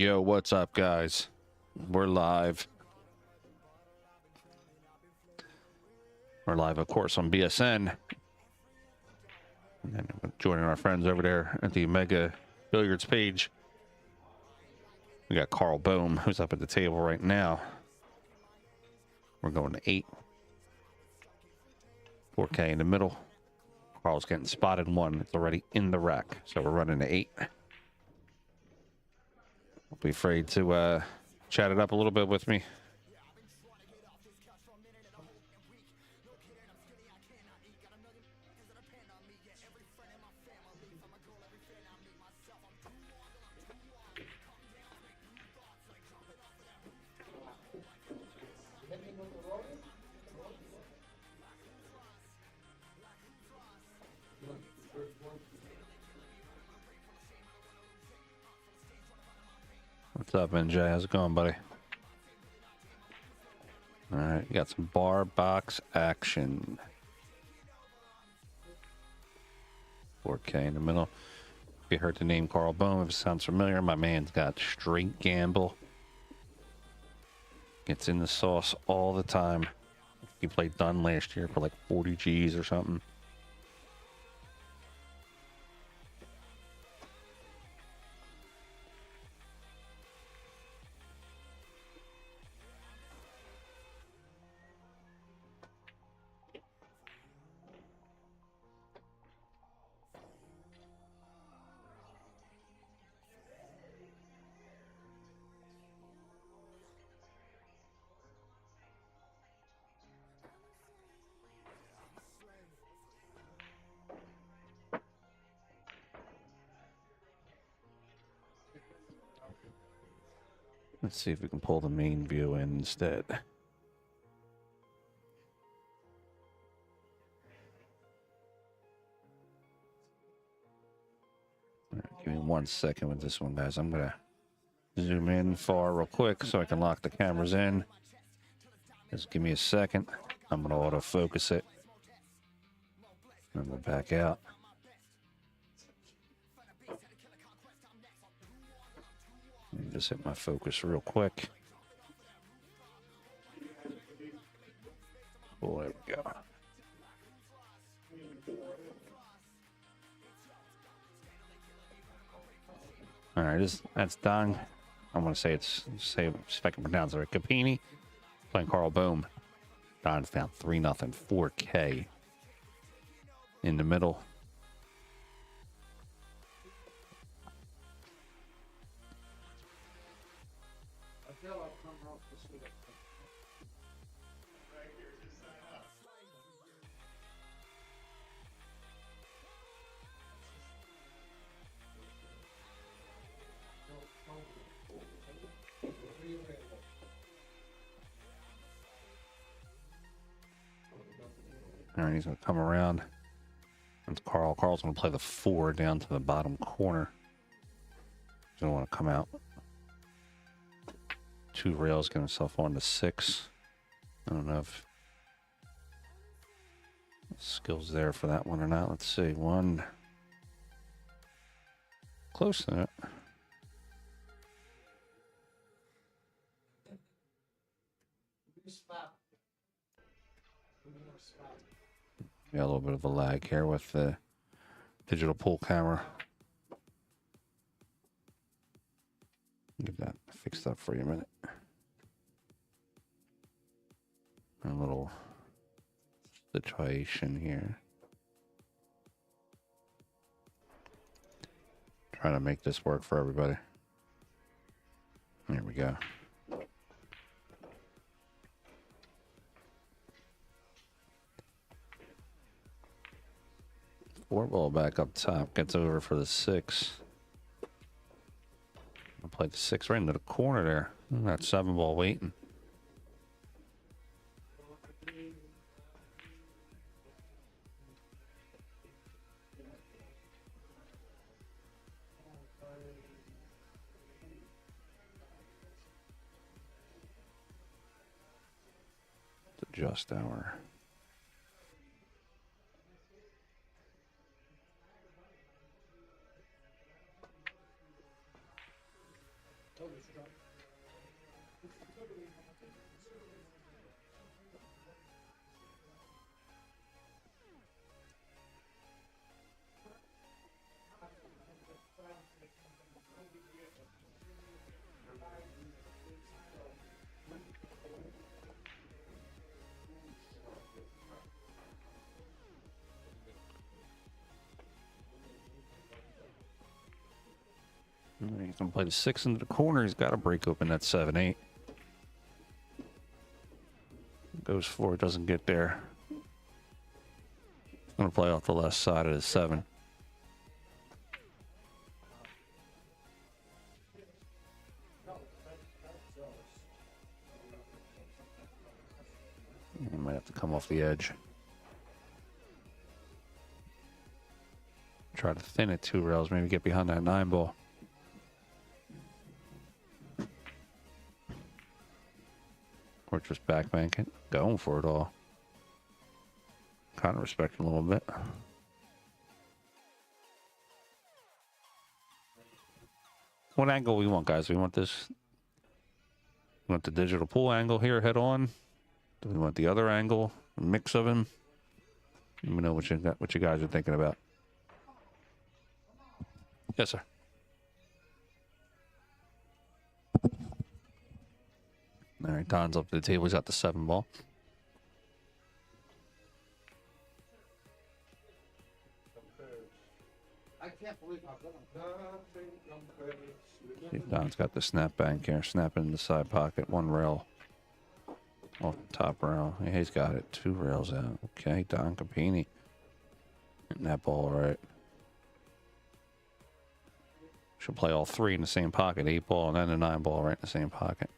Yo, what's up, guys? We're live. We're live, of course, on BSN. And then joining our friends over there at the Mega Billiards page. We got Carl Bolm, who's up at the table right now. We're going to 8. 4K in the middle. Carl's getting spotted 1. It's already in the rack, so we're running to 8. Don't be afraid to chat it up a little bit with me. What's up, NJ? How's it going, buddy? All right, you got some bar box action. 4K in the middle. If you heard the name Carl Bolm, if it sounds familiar, my man's got straight gamble. Gets in the sauce all the time. He played Dunn last year for like 40 G's or something. Let's see if we can pull the main view in instead. All right, give me 1 second with this one, guys. I'm going to zoom in far real quick so I can lock the cameras in. Just give me a second. I'm going to autofocus it. And we'll back out. Let me just hit my focus real quick. Oh, there we go. All right, that's Don. I'm going to say if I can pronounce it right. Cuppini playing Carl Bolm. Don's down 3-0, 4K in the middle. All right, he's going to come around. That's Carl. Carl's going to play the 4 down to the bottom corner. He's going to want to come out. 2 rails, get himself on to 6. I don't know if skills there for that one or not. Let's see. 1. Close to it. Yeah, a little bit of a lag here with the digital pull camera. Get that fixed up for you a minute. A little situation here. Trying to make this work for everybody. There we go. Four ball back up top, gets over for the 6. I'll play the 6 right into the corner there. That 7 ball waiting. Adjust our He's gonna play the 6 into the corner. He's got to break open that 7-8. Goes for it, doesn't get there. He's gonna play off the left side of the 7. He might have to come off the edge. Try to thin it 2 rails, maybe get behind that 9 ball. Or just backbank it, going for it all. Kind of respect him a little bit. What angle we want, guys? We want this. We want the digital pool angle here, head on. Do we want the other angle, a mix of them? Let me know what you guys are thinking about. Yes, sir. All right, Don's up to the table. He's got the 7 ball. I can't believe I've done Don's got the snap bank here. Snap it in the side pocket. 1 rail off the top rail. Yeah, he's got it. 2 rails out. Okay, Don Cuppini. Hitting that ball right. She'll play all 3 in the same pocket. 8 ball and then the 9 ball right in the same pocket.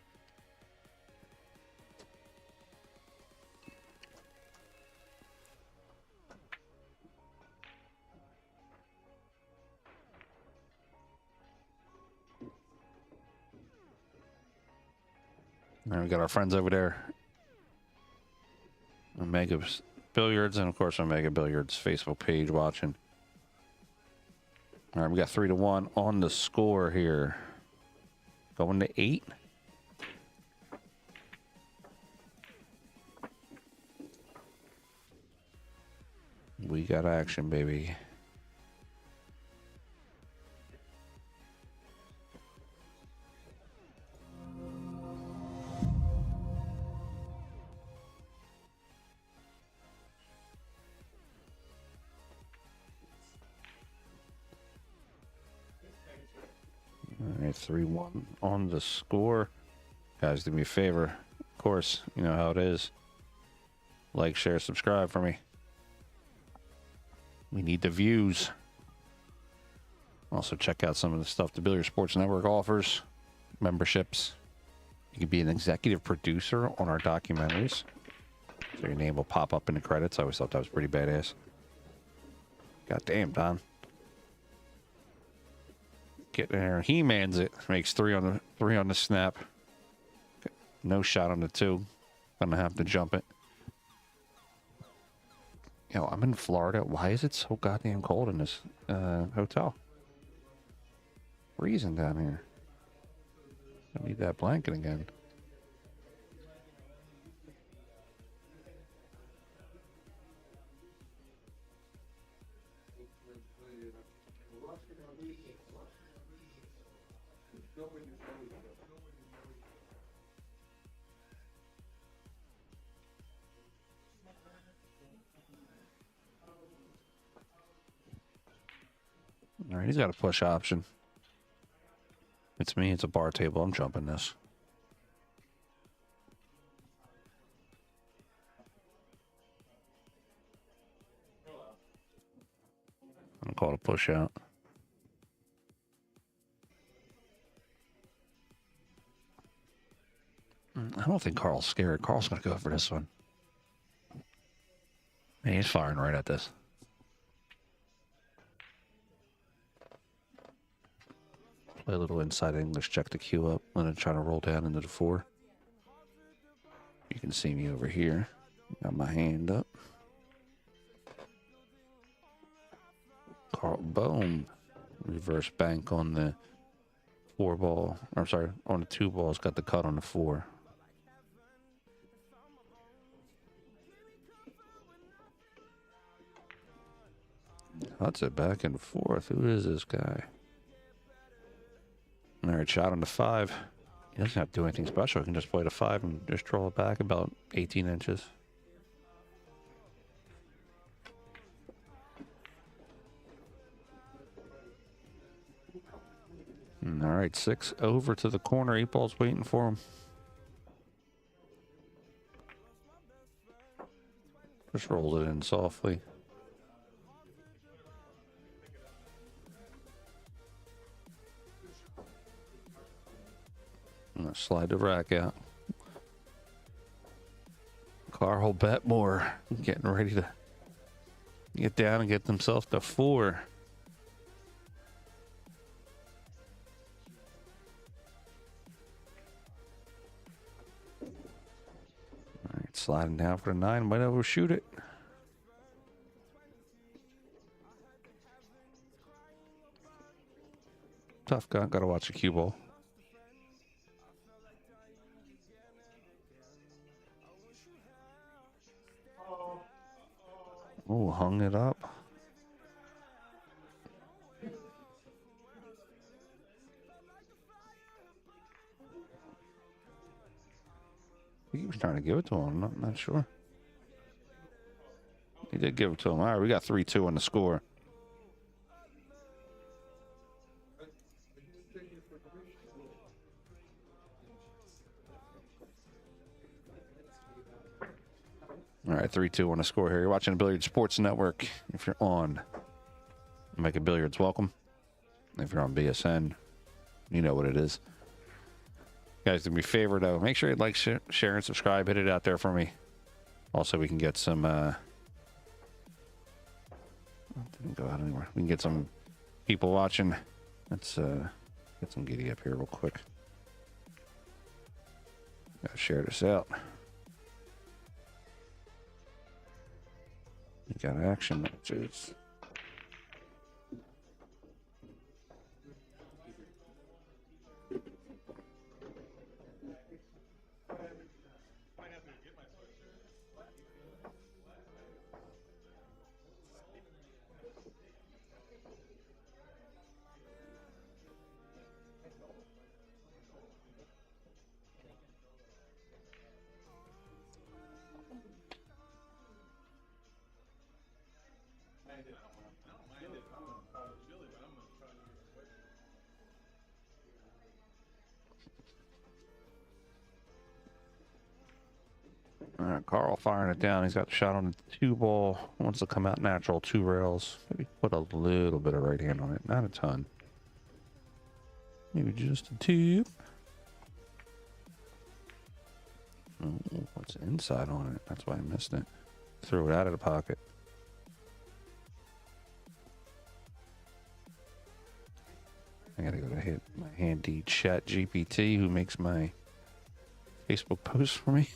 All right, we got our friends over there. Omega Billiards and of course Omega Billiards Facebook page watching. All right, we got 3-1 on the score here. Going to 8. We got action, baby. All right, 3-1 on the score. Guys, do me a favor. Of course, you know how it is. Like, share, subscribe for me. We need the views. Also, check out some of the stuff the Billiard Sports Network offers. Memberships. You can be an executive producer on our documentaries. So your name will pop up in the credits. I always thought that was pretty badass. God damn, Don. Getting there. He mans it. Makes 3 on the snap. No shot on the 2. Gonna have to jump it. Yo, I'm in Florida. Why is it so goddamn cold in this hotel? Freezing down here. I need that blanket again. All right, he's got a push option. It's me. It's a bar table. I'm jumping this. I'm call it a push out. I don't think Carl's scared. Carl's going to go for this one. Man, he's firing right at this. Play a little inside English, check the cue up, and then try to roll down into the 4. You can see me over here. Got my hand up. Carl Bolm. Reverse bank on the 4 ball. Or, I'm sorry, on the 2 ball. It's got the cut on the 4. Cuts it back and forth. Who is this guy? All right, shot on the 5. He doesn't have to do anything special. He can just play the 5 and just draw it back about 18 inches. All right, 6 over to the corner. 8 ball's waiting for him. Just rolled it in softly. I'm gonna slide the rack out. Carl Betmore getting ready to get down and get himself to 4. All right, sliding down for the 9. Might overshoot it. Tough guy. Gotta watch the cue ball. Oh, hung it up. He was trying to give it to him. I'm not sure. He did give it to him. All right, we got 3-2 on the score. All right, 3-2 on the score here. You're watching the Billiards Sports Network. If you're on Mega Billiards, welcome. If you're on BSN, you know what it is. Guys, do me a favor, though. Make sure you like, share, and subscribe. Hit it out there for me. Also, we can get some... didn't go out anywhere. We can get some people watching. Let's get some giddy up here real quick. Gotta share this out. You got action matches. All right, Carl firing it down. He's got the shot on the 2 ball. Wants to come out natural, 2 rails. Maybe put a little bit of right hand on it. Not a ton. Maybe just a tip. Oh, what's inside on it? That's why I missed it. Threw it out of the pocket. I gotta go to hit my handy chat GPT who makes my Facebook posts for me.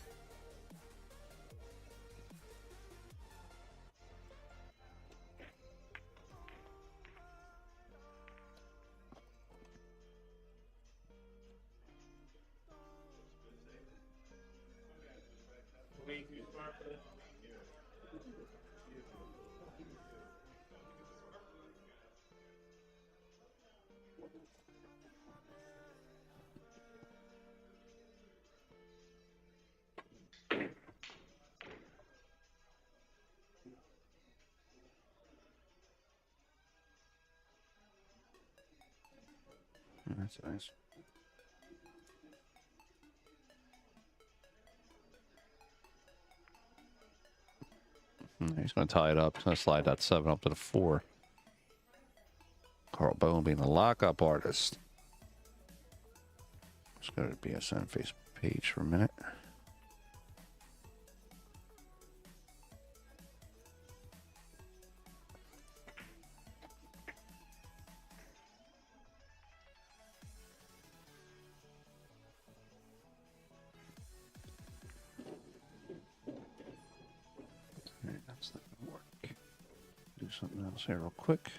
That's nice. He's going to tie it up. He's going to slide that 7 up to the 4. Carl Bolm being the lockup artist. Let's go to the BSN Facebook page for a minute. That's not going to work. Do something else here real quick.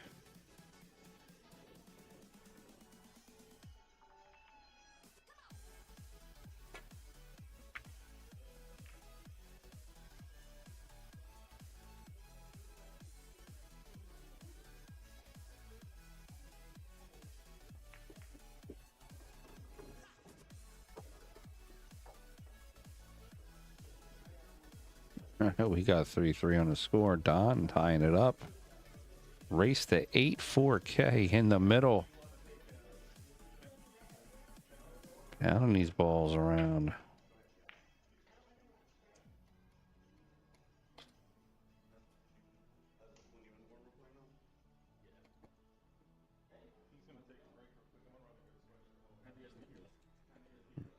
We got 3-3 on the score. Don tying it up. Race to 8-4K in the middle. Pounding these balls around.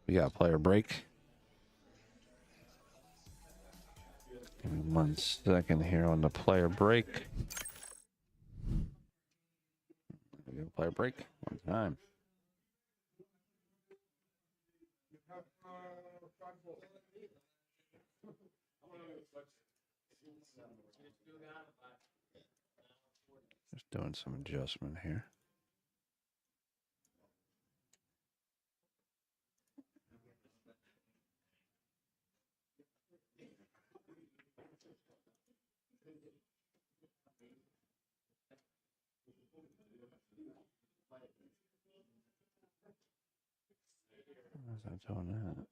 We got a player break. Give me 1 second here on the player break. We got a player break. 1 time. Just doing some adjustment here. Why is that doing that?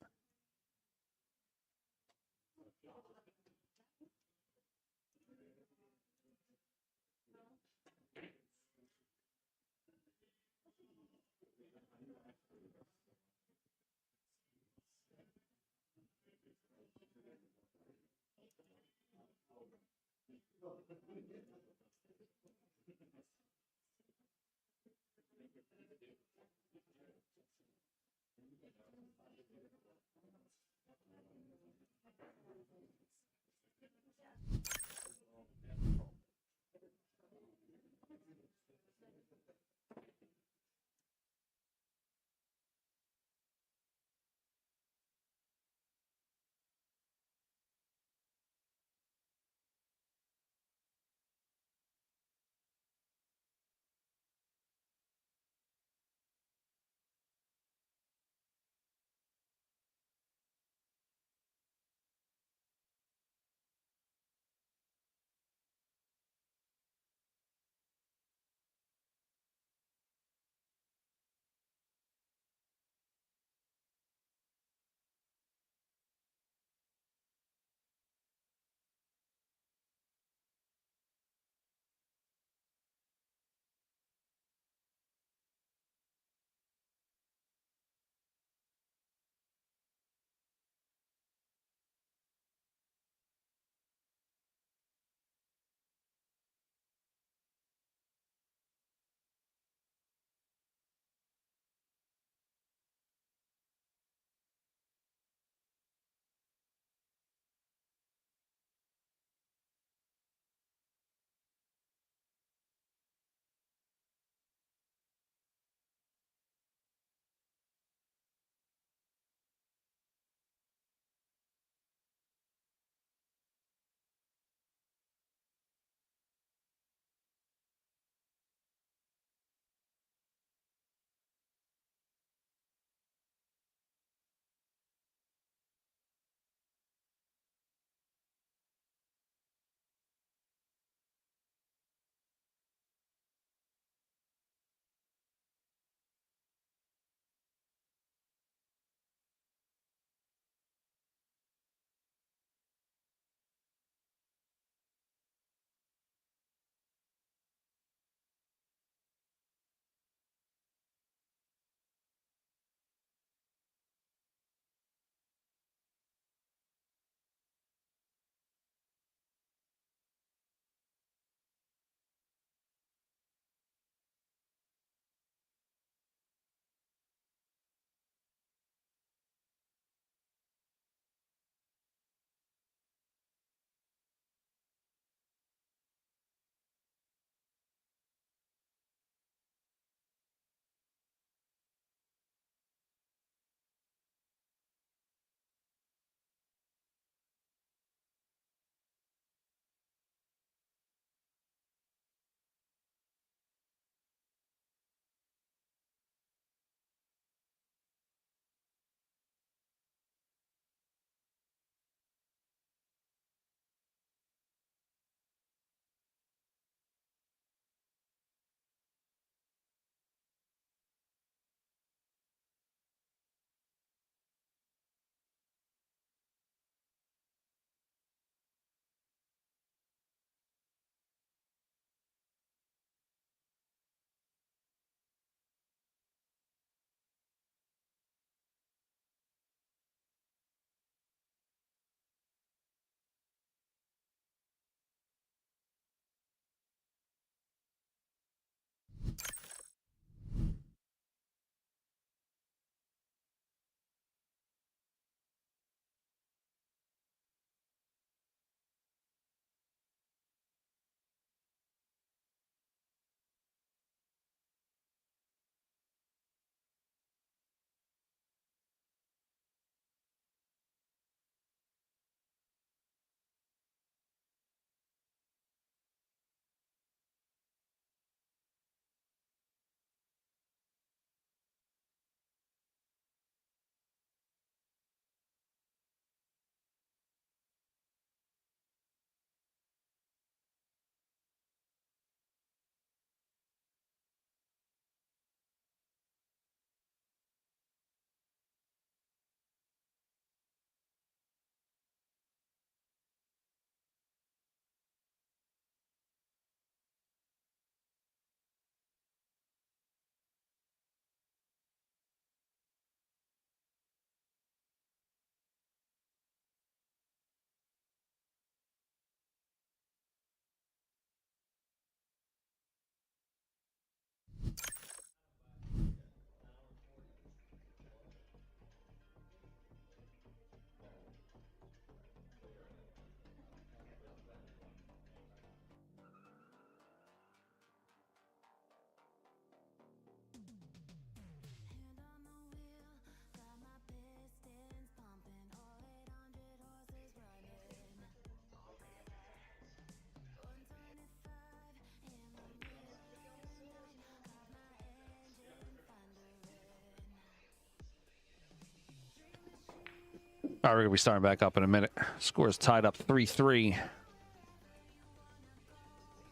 All right, we're going to be starting back up in a minute. Score is tied up 3-3.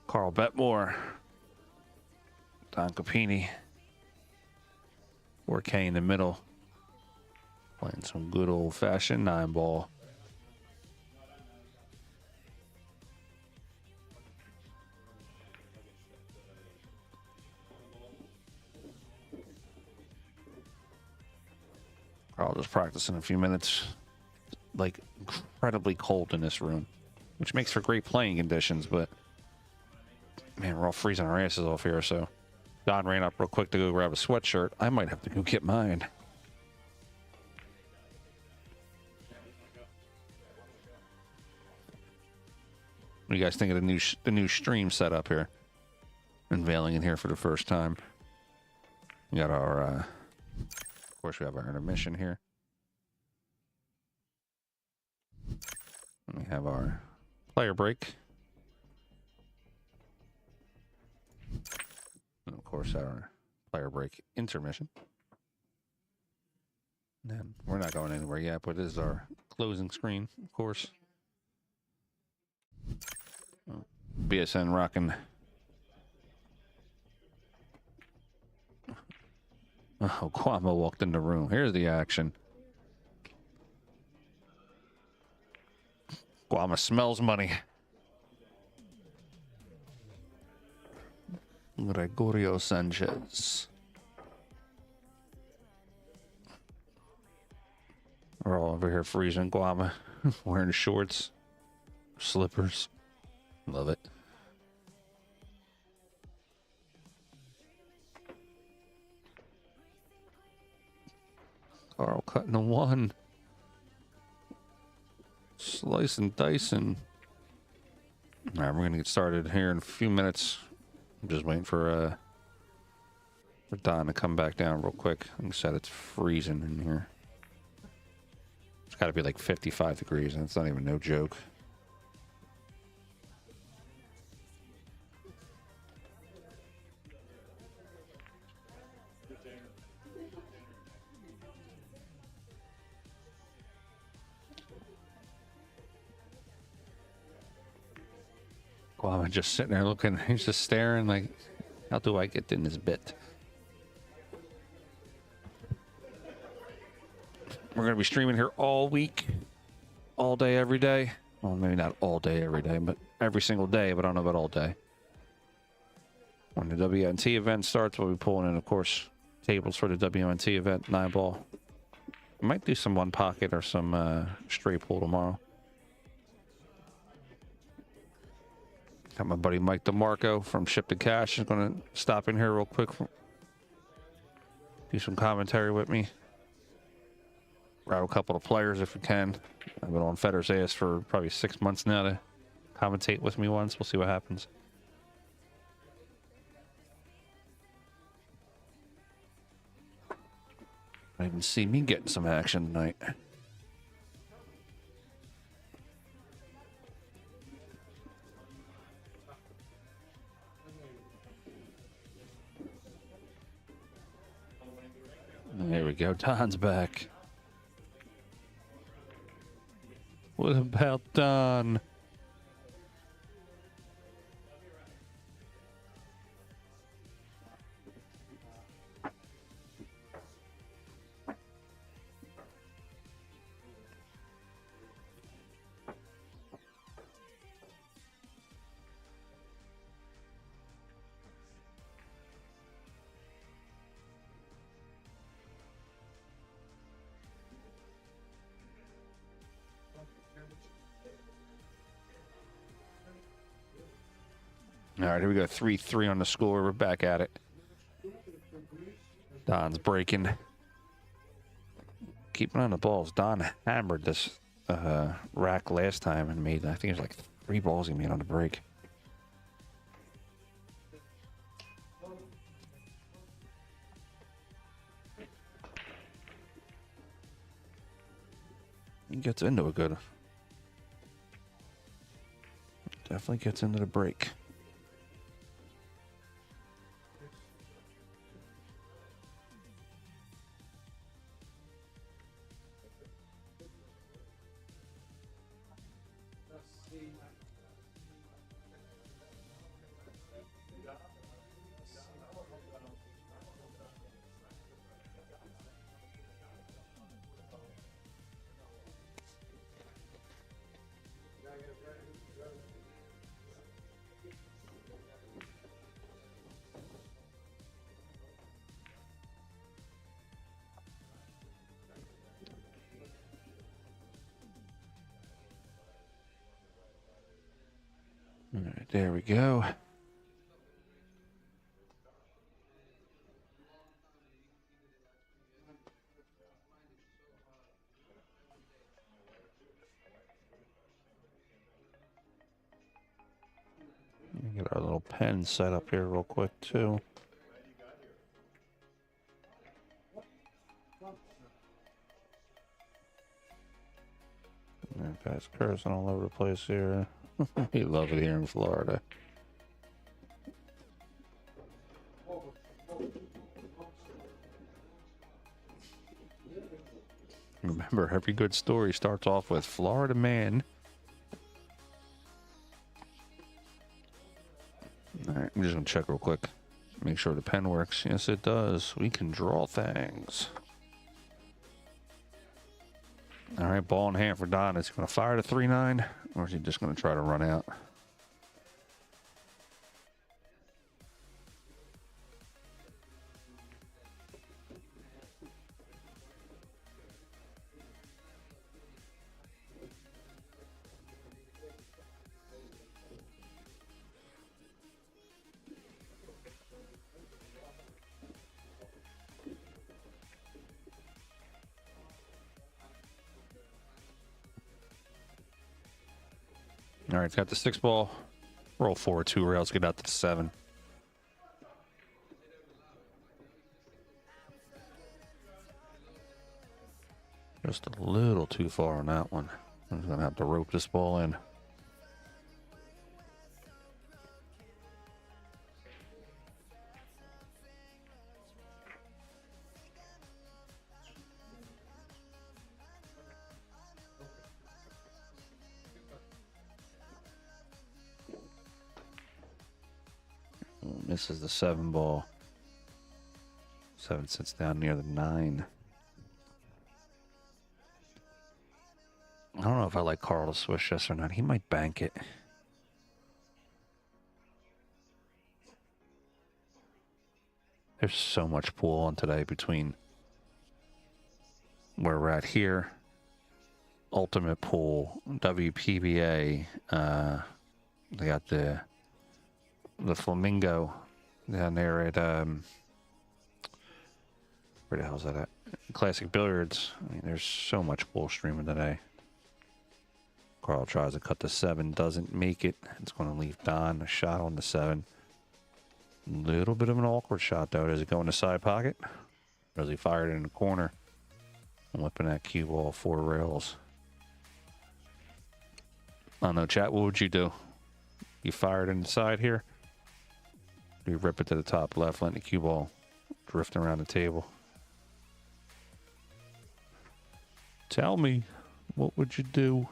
Carl Betmore. Don Cuppini. 4K in the middle. Playing some good old-fashioned 9-ball. Carl just practicing a few minutes. Like, incredibly cold in this room, which makes for great playing conditions, but man, we're all freezing our asses off here. So Don ran up real quick to go grab a sweatshirt. I might have to go get mine. What do you guys think of the new stream setup here? Unveiling it here for the first time. We got our of course we have our intermission here. We have our player break. And of course, our player break intermission. And then we're not going anywhere yet, but this is our closing screen, of course. BSN rocking. Oh, Kwame walked in the room. Here's the action. Guama smells money. Gregorio Sanchez. We're all over here freezing. Guama wearing shorts, slippers. Love it. Carl cutting a 1. Slice and dicing. All right, we're gonna get started here in a few minutes. I'm just waiting for Don to come back down real quick. Like I said, it's freezing in here. It's got to be like 55 degrees, and it's not even no joke. Well, I'm just sitting there looking. He's just staring like, how do I get in this bit? We're going to be streaming here all week. All day, every day. Well, maybe not all day, every day, but every single day, but I don't know about all day. When the WNT event starts, we'll be pulling in, of course, tables for the WNT event, 9-ball. I might do some one pocket or some straight pull tomorrow. Got my buddy Mike DeMarco from Ship to Cash is going to stop in here real quick. Do some commentary with me. Grab a couple of players if we can. I've been on Fedder's ass for probably 6 months now to commentate with me once. We'll see what happens. I even see me getting some action tonight. There we go. Don's back. What about Don? All right, here we go. 3-3 on the score. We're back at it. Don's breaking. Keeping on the balls. Don hammered this rack last time and made, I think it was like 3 balls he made on the break. He gets into it good. Definitely gets into the break. All right, there we go. Get our little pen set up here real quick too. That guy's cursing all over the place here. You love it here in Florida. Remember, every good story starts off with Florida man. All right, I'm just gonna check real quick. Make sure the pen works. Yes, it does. We can draw things. All right, ball in hand for Don. Is he going to fire the 3-9, or is he just going to try to run out? All right, got the 6 ball. Roll 4, 2 rails, get out to the 7. Just a little too far on that one. I'm just going to have to rope this ball in. Misses the 7 ball. 7 sits down near the 9. I don't know if I like Carl to swish this or not. He might bank it. There's so much pool on today between where we're at here, Ultimate Pool, WPBA. They got the Flamingo down there at where the hell's that at? Classic Billiards. I mean, there's so much pool streaming today. Carl tries to cut the 7, doesn't make it. It's going to leave Don a shot on the 7. Little bit of an awkward shot though. Does it go in the side pocket? Or does he fire it in the corner? I'm whipping that cue ball 4 rails. I don't know, chat. What would you do? You fire it in the side here? Or you rip it to the top left, letting the cue ball drift around the table? Tell me, what would you do?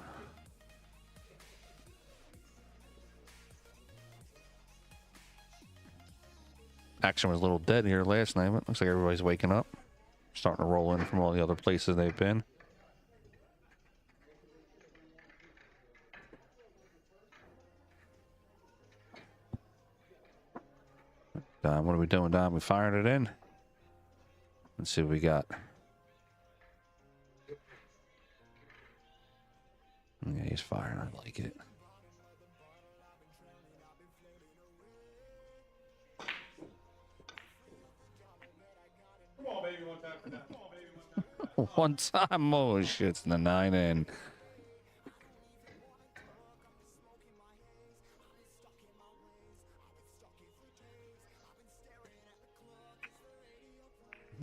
Action was a little dead here last night, but looks like everybody's waking up. Starting to roll in from all the other places they've been. Don, what are we doing, Don? We firing it in? Let's see what we got. Yeah, he's firing. I like it. Come on, baby, one time for that. Come on, baby, one time. One time. Oh, shit. It's the 9 in.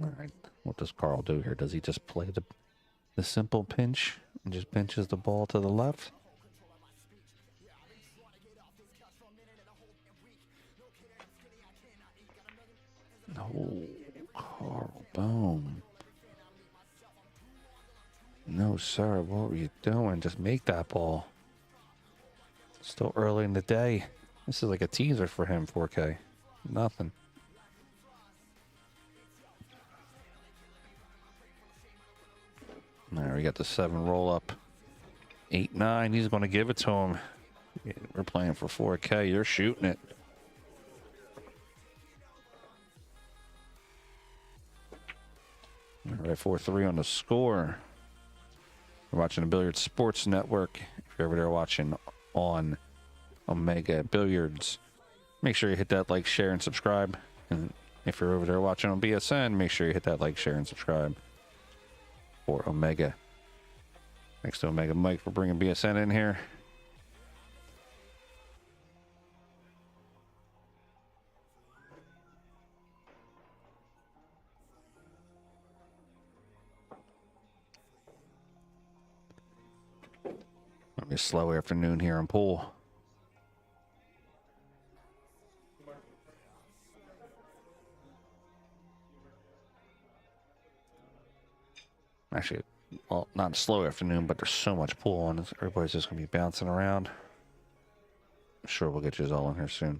All right. What does Carl do here? Does he just play the simple pinch and just pinches the ball to the left? Oh, Carl Bolm. No, sir. What were you doing? Just make that ball. Still early in the day. This is like a teaser for him, 4K. Nothing. There, we got the 7 roll up. 8-9. He's going to give it to him. We're playing for 4K. You're shooting it. All right, 4-3 on the score. We're watching the Billiards Sports Network. If you're over there watching on Omega Billiards. Make sure you hit that like, share, and subscribe. And if you're over there watching on BSN, make sure you hit that like, share, and subscribe for Omega. Thanks to Omega Mike for bringing BSN in here. It'll be a slow afternoon here in pool. Actually, well, not a slow afternoon, but there's so much pool on. Everybody's just going to be bouncing around. I'm sure we'll get you all in here soon.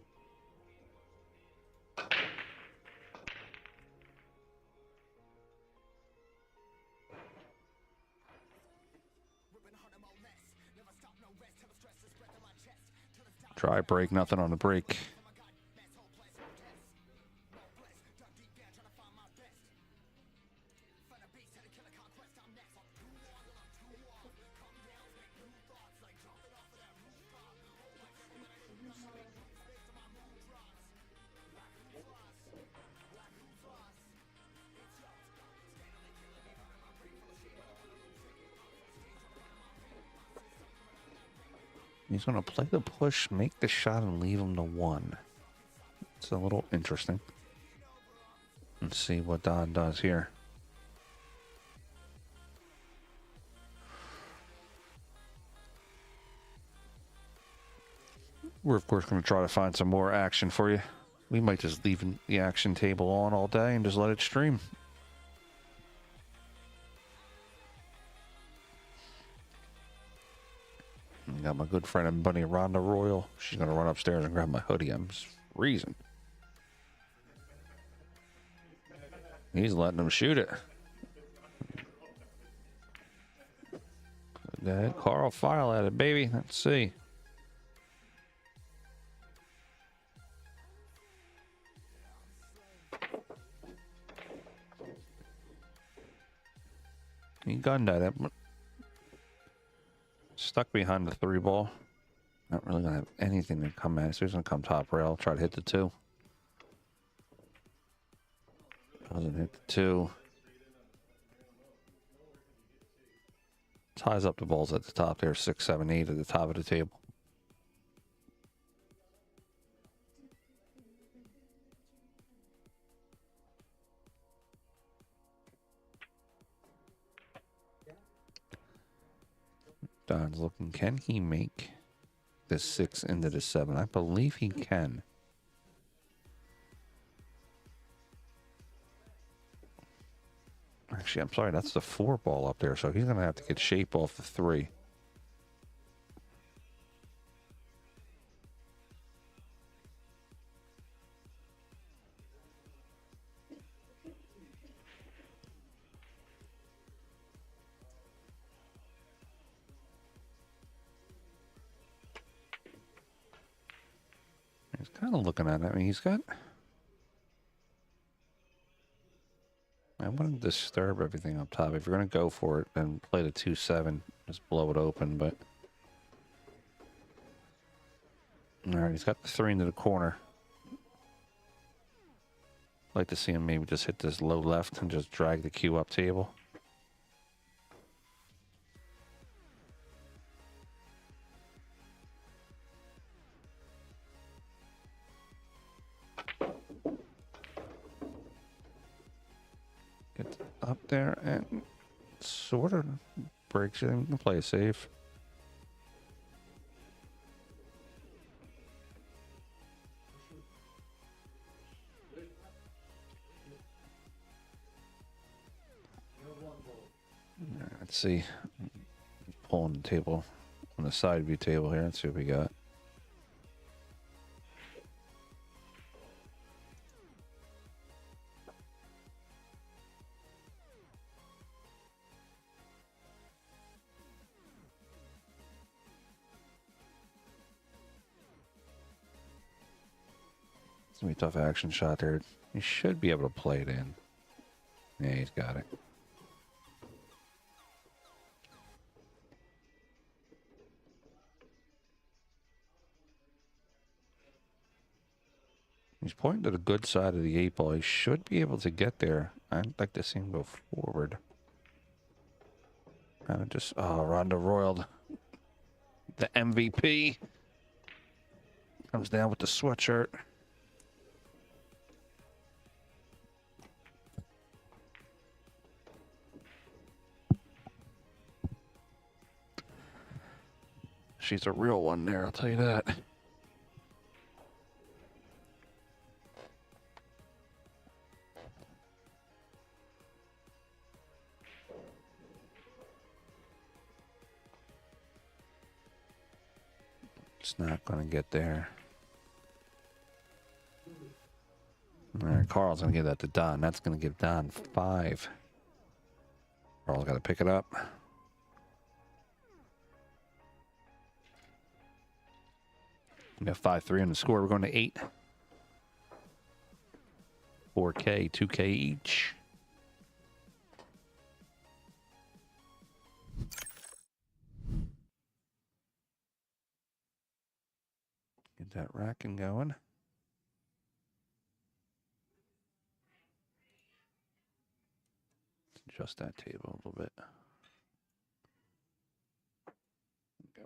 Dry break, nothing on the break. He's going to play the push, make the shot, and leave him to 1. It's a little interesting. Let's see what Don does here. We're, of course, going to try to find some more action for you. We might just leave the action table on all day and just let it stream. I got my good friend and buddy Rhonda Royal. She's going to run upstairs and grab my hoodie. I'm freezing. He's letting him shoot it. Go ahead, Carl, file at it, baby. Let's see. He gunned at it. Stuck behind the 3 ball. Not really going to have anything to come at. So he's going to come top rail. Try to hit the 2. Doesn't hit the 2. Ties up the balls at the top there. 6, 7, 8 at the top of the table. Don's looking. Can he make this 6 into the 7? I believe he can. Actually, I'm sorry. That's the 4 ball up there. So he's going to have to get shape off the 3. He's kind of looking at it. I mean, he's got... I wouldn't disturb everything up top. If you're going to go for it, then play the 2-7. Just blow it open, but... Alright, he's got the 3 into the corner. I'd like to see him maybe just hit this low left and just drag the cue up table. Get up there and sort of breaks it. You can play it safe. Let's see. Pulling the table on the side view table here. Let's see what we got. It's gonna be a tough action shot there. He should be able to play it in. Yeah, he's got it. He's pointing to the good side of the 8-ball. He should be able to get there. I'd like to see him go forward. Kind of just, oh, Ronda Royal, the MVP. Comes down with the sweatshirt. She's a real one there, I'll tell you that. It's not going to get there. All right, Carl's going to give that to Don. That's going to give Don 5. Carl's got to pick it up. We got 5-3 on the score. We're going to 8. 4K, 2K each. Get that racking going. Adjust that table a little bit.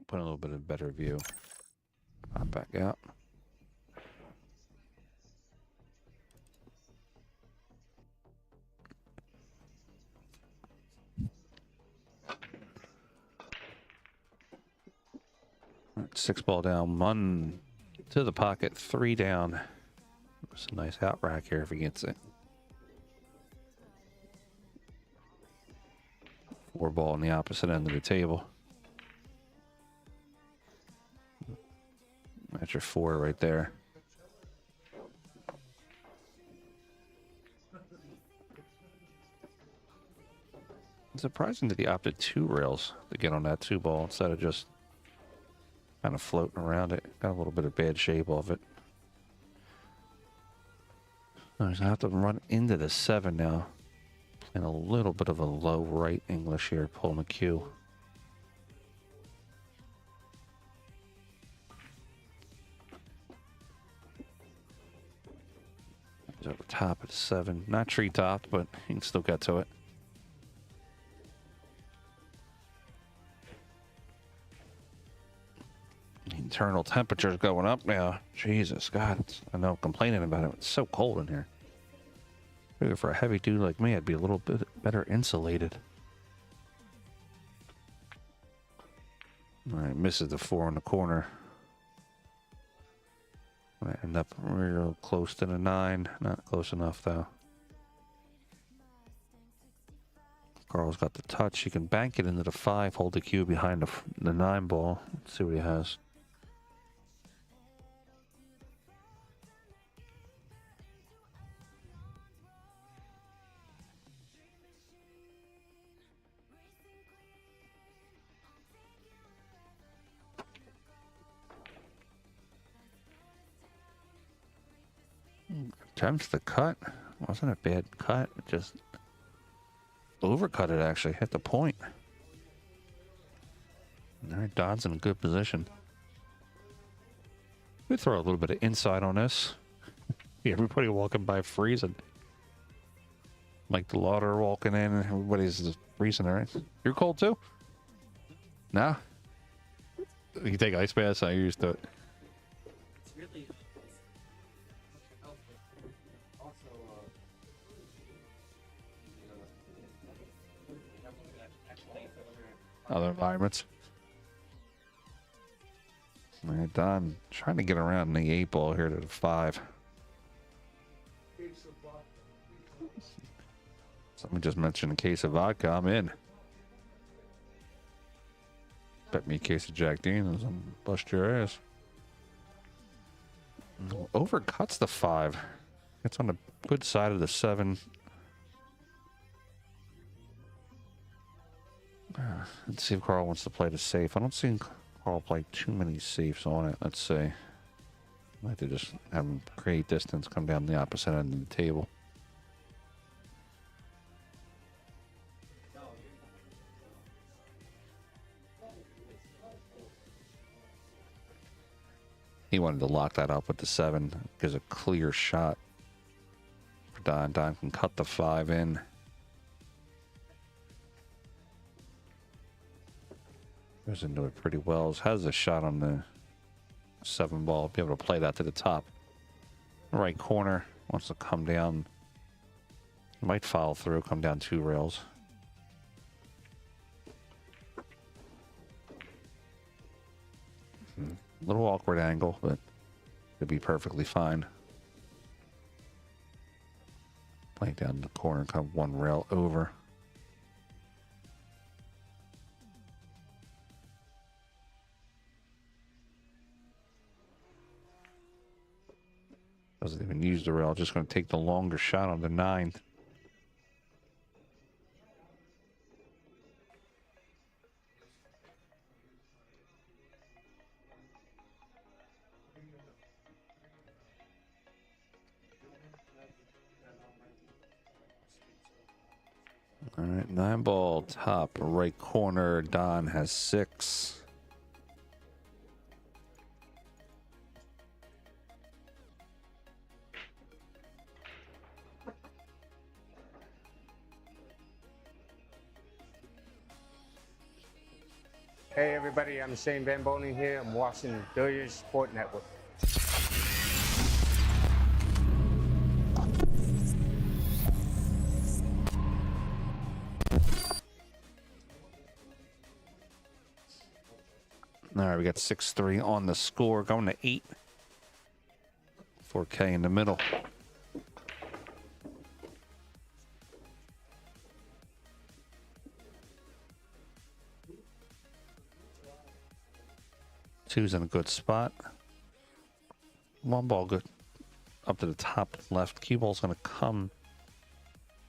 Put a little bit of better view. Pop back out. All right, 6 ball down, 1 to the pocket, 3 down. It's a nice out rack here if he gets it. 4 ball on the opposite end of the table. That's your 4 right there. It's surprising that he opted 2 rails to get on that 2 ball instead of just kind of floating around it. Got a little bit of bad shape off it. I'm going to have to run into the 7 now. Playing a little bit of a low right English here, pulling a Q. He's over top at 7. Not tree topped, but he can still get to it. Internal temperature's going up now. Jesus, God. I know I'm complaining about it. It's so cold in here. Maybe for a heavy dude like me, I'd be a little bit better insulated. All right, misses the 4 in the corner. I end up real close to the 9. Not close enough, though. Carl's got the touch. He can bank it into the 5, hold the cue behind the 9 ball. Let's see what he has. Attempts the cut. Wasn't a bad cut. It just overcut it, actually. Hit the point. All right, Don's in a good position. We throw a little bit of inside on this. Everybody walking by freezing. Like the Lauder walking in, and everybody's just freezing, all right? You're cold too? No? You take ice baths? I used to it. It's really also Other environments. All right, Don trying to get around the 8 ball here to the 5. Someone just mentioned a case of vodka. I'm in. Bet me a case of Jack Daniels and bust your ass. Overcuts the 5. It's on the good side of the 7. Let's see if Carl wants to play the safe. I don't see Carl play too many safes on it. Let's see. I like to just have him create distance, come down the opposite end of the table. He wanted to lock that up with the 7. Gives a clear shot for Don. Don can cut the 5 in. Goes into it pretty well. Has a shot on the 7 ball. Be able to play that to the top right corner. Wants to come down. Might follow through, come down 2 rails. Little awkward angle, but it'd be perfectly fine. Playing down the corner, come 1 rail over. Doesn't even use the rail, just going to take the longer shot on the 9. All right, 9 ball, top right corner. Don has 6. Hey everybody, I'm Shane Van Boning here. I'm watching Billiards Sport Network. All right, we got 6-3 on the score, going to 8. 4K in the middle. Two's in a good spot. 1 ball good up to the top left. Cue ball's going to come.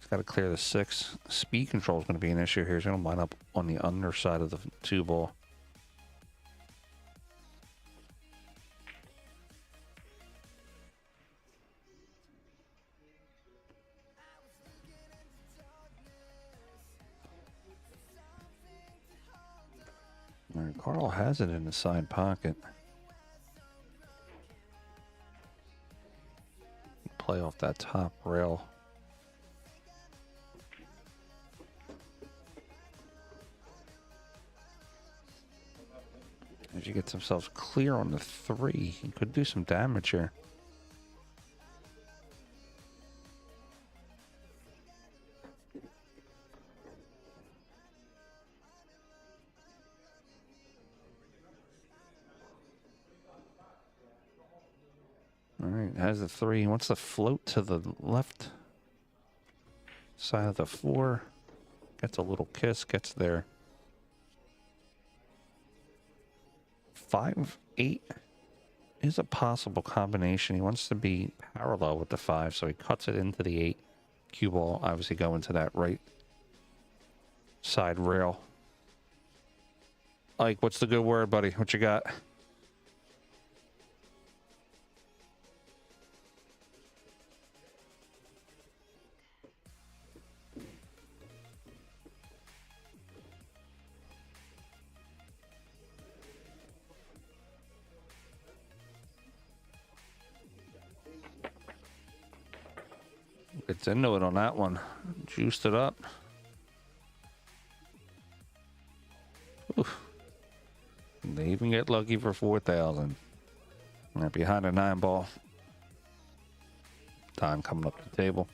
He's got to clear the 6. Speed control is going to be an issue here. He's going to line up on the underside of the 2 ball. All right, Carl has it in the side pocket. Play off that top rail. As he gets himself clear on the 3, he could do some damage here. All right, has the 3. He wants to float to the left side of the 4. Gets a little kiss, gets there. 5-8 is a possible combination. He wants to be parallel with the 5, so he cuts it into the 8. Cue ball obviously go into that right side rail. Ike, what's the good word, buddy? What you got? Gets into it on that one. Juiced it up. Oof. They even get lucky for 4,000. Right behind a 9 ball. Time coming up to the table.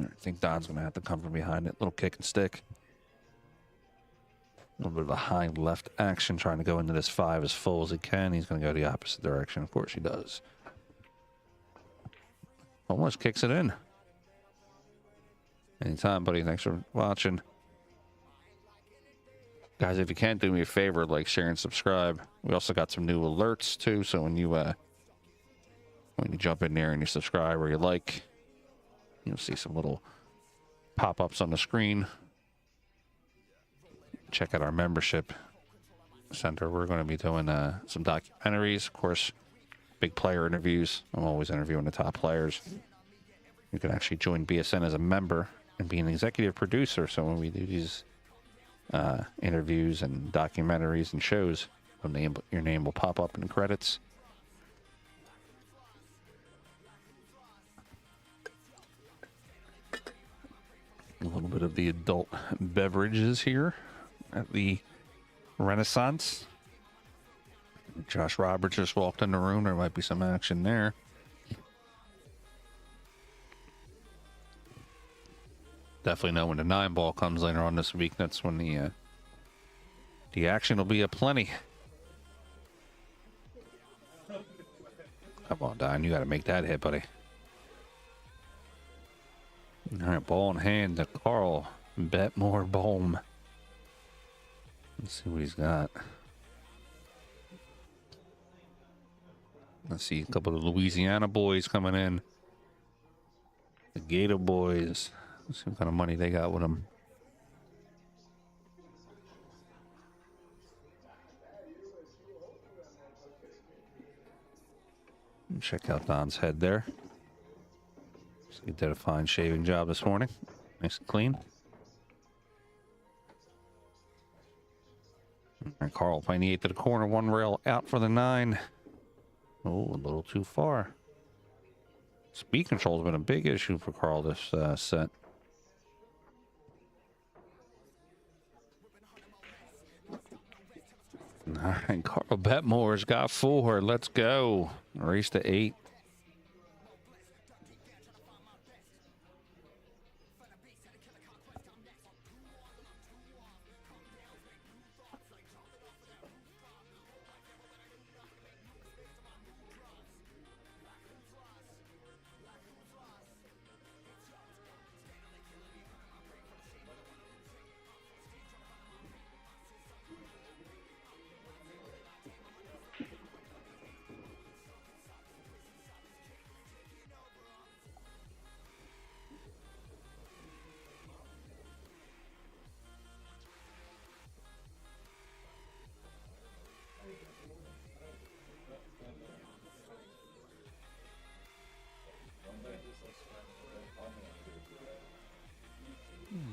I think Don's going to have to come from behind it. Little kick and stick. A little bit of a high left action, trying to go into this 5 as full as he can. He's going to go the opposite direction. Of course he does. Almost kicks it in. Anytime, buddy. Thanks for watching. Guys, if you can, do me a favor, like, share, and subscribe. We also got some new alerts, too. So when you jump in there and you subscribe or you like, you'll see some little pop-ups on the screen. Check out our membership. Center. We're going to be doing some documentaries, of course, big player interviews. I'm always interviewing the top players. You can actually join BSN as a member and be an executive producer. So when we do these interviews and documentaries and shows, your name will pop up in the credits. A little bit of the adult beverages here at the Renaissance. Josh Roberts just walked in the room. There might be some action there. Definitely know when the 9-ball comes later on this week. That's when the action will be aplenty. Come on, Don. You got to make that hit, buddy. All right, ball in hand to Carl Bolm. Let's see what he's got. Let's see a couple of Louisiana boys coming in. The Gator boys. Let's see what kind of money they got with them. Check out Don's head there. So he did a fine shaving job this morning. Nice and clean. And Carl playing the 8 to the corner. One rail out for the 9. Oh, a little too far. Speed control has been a big issue for Carl this set. All right, Carl Betmore's got 4. Let's go. Race to 8.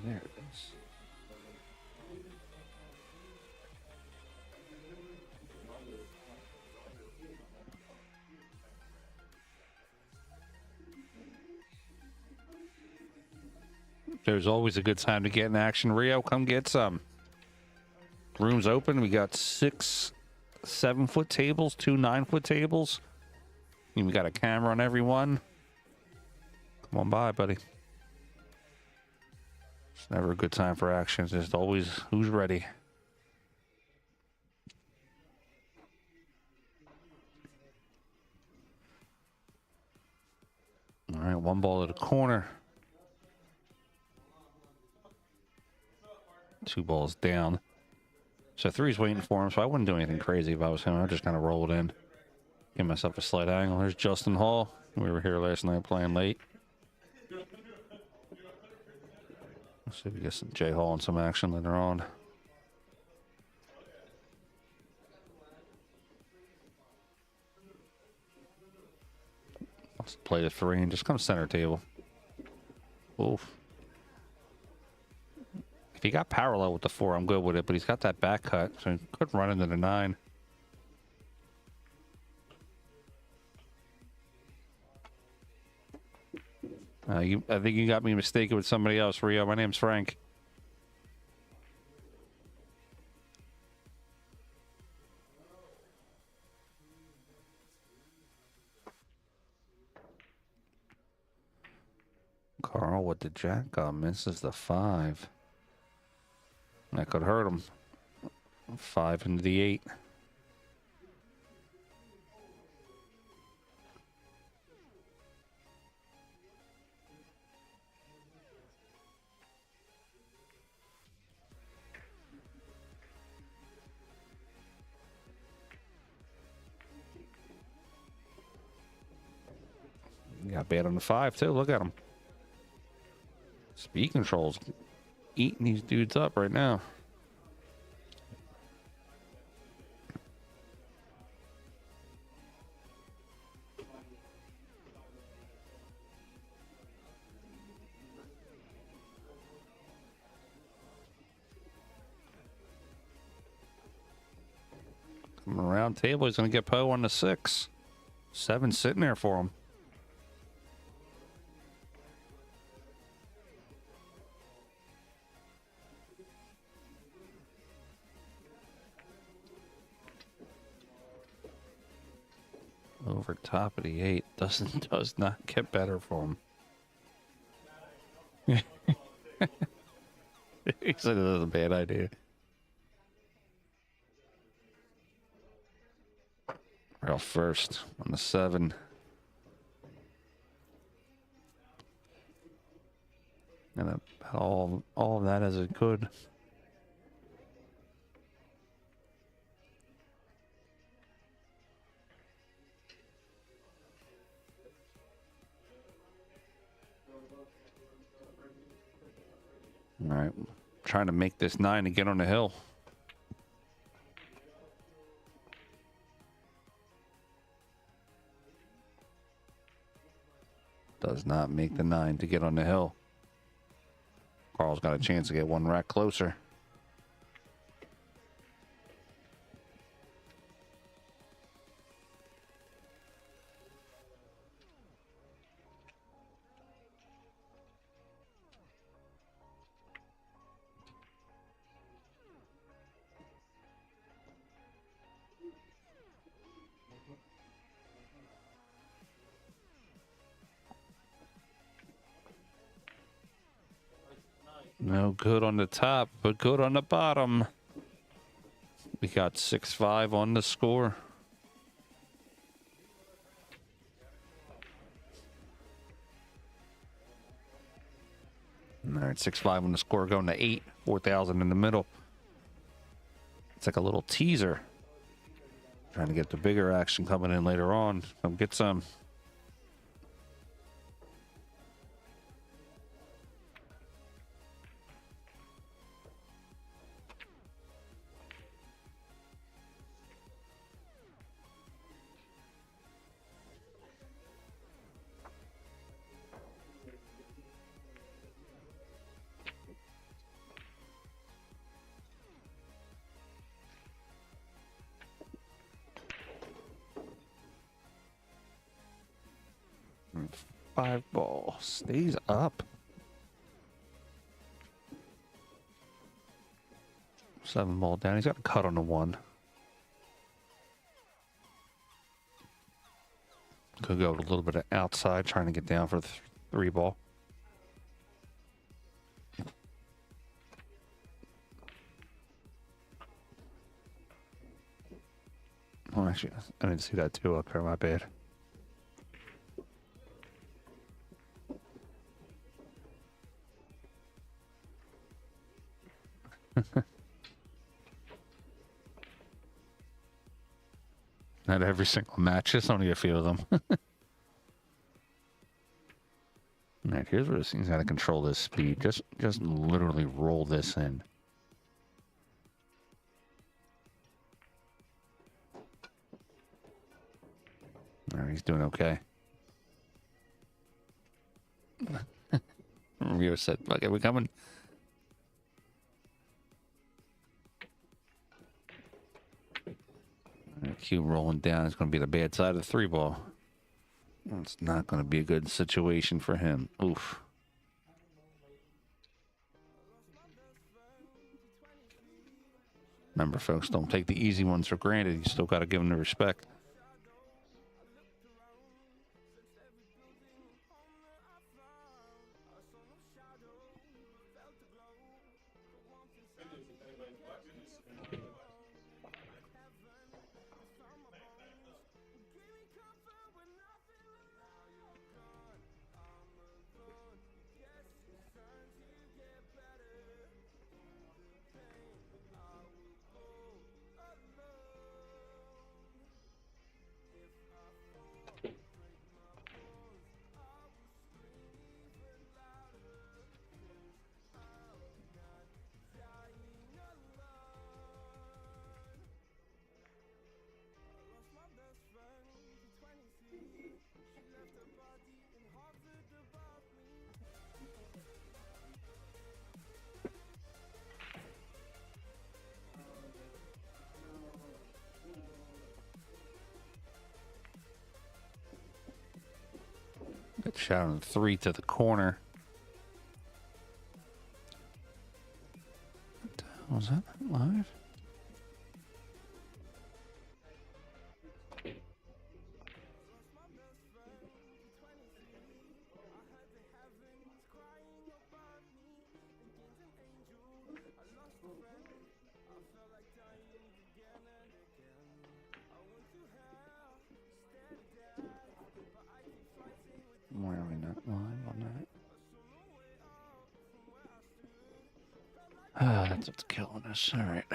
There it is. There's always a good time to get in action. Rio, come get some. Room's open. We got 6 7-foot tables, 2 9-foot tables. And we got a camera on every one. Come on by, buddy. It's never a good time for action. There's always who's ready. All right, 1 ball to the corner. 2 balls down. So 3's waiting for him, so I wouldn't do anything crazy if I was him. I'd just kind of roll it in. Give myself a slight angle. There's Justin Hall. We were here last night playing late. Let's see if we get some Jay Hall and some action later on. Let's play the 3 and just come center table. Oof. If he got parallel with the 4, I'm good with it, but he's got that back cut, so he could run into the 9. I think you got me mistaken with somebody else, Rio. My name's Frank. Carl with the jack misses the 5. That could hurt him. 5 into the 8. Got bad on the 5 too. Look at him. Speed control's eating these dudes up right now. From a round table, he's going to get Poe on the 6. 7 sitting there for him. Over top of the 8 does not get better for him. He said it was a bad idea. Real first on the 7. And about all of that as it could. All right, trying to make this 9 to get on the hill. Does not make the 9 to get on the hill. Carl's got a chance to get one rack closer. No good on the top, but good on the bottom. We got 6-5 on the score. All right, 6-5 on the score, going to 8, 4,000 in the middle. It's like a little teaser. Trying to get the bigger action coming in later on. Come get some. Five ball stays up. 7 ball down. He's got a cut on the 1. Could go a little bit of outside, trying to get down for the 3 ball. Oh, actually, I didn't see that too up there. My bad. Not every single match, just only a few of them. All right, here's where this thing's got to control this speed. Just literally roll this in. All right, he's doing okay. Rio said, "Okay, we're coming." Q rolling down is going to be the bad side of the 3 ball. It's not going to be a good situation for him. Oof. Remember, folks, don't take the easy ones for granted. You still got to give them the respect. Good shot on the 3 to the corner. Was that live? Why are we not live on that? Ah, that's what's killing us. All right.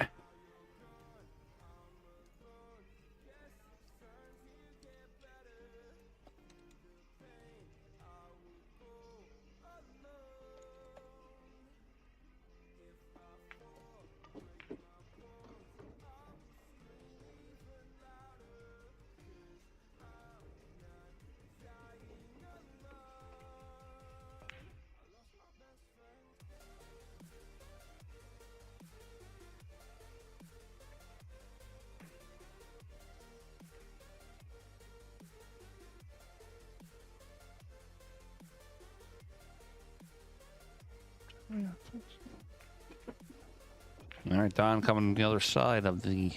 All right, Don coming on the other side of the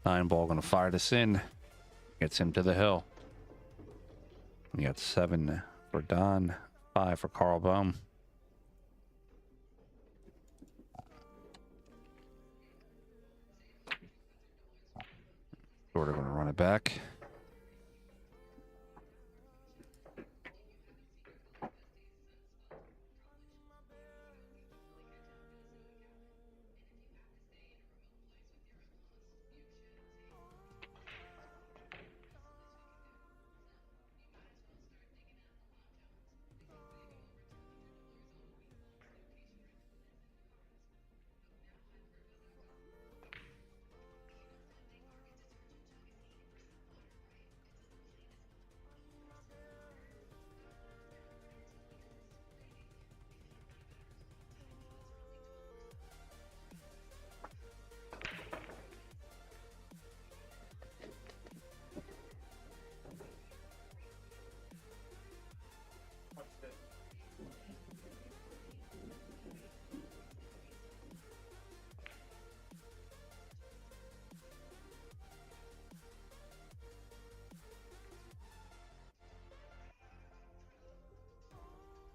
9 ball, going to fire this in. Gets him to the hill. We got 7 for Don, 5 for Carl Bolm. Shorter going to run it back.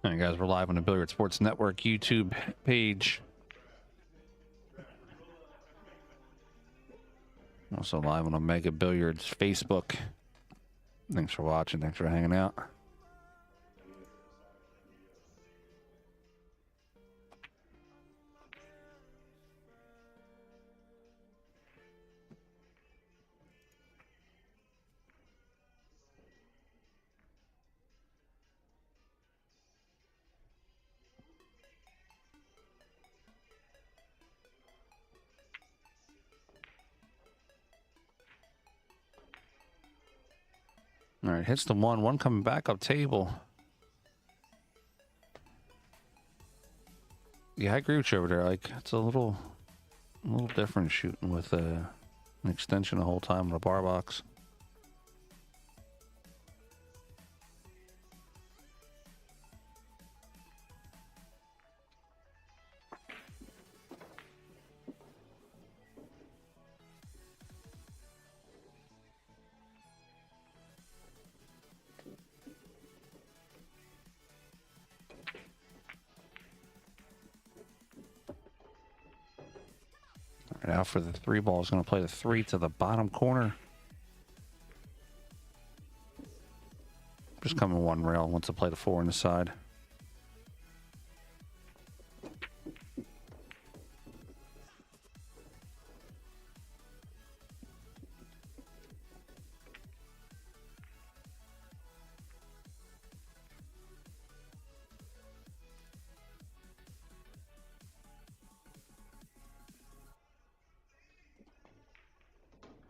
All right, guys, we're live on the Billiard Sports Network YouTube page. Also live on Omega Billiards Facebook. Thanks for watching. Thanks for hanging out. All right, hits the 1 coming back up table. Yeah, I agree with you over there. Like, it's a little different shooting with an extension the whole time on a bar box. Now for the 3 ball, is going to play the 3 to the bottom corner. Just coming 1 rail, wants to play the 4 on the side.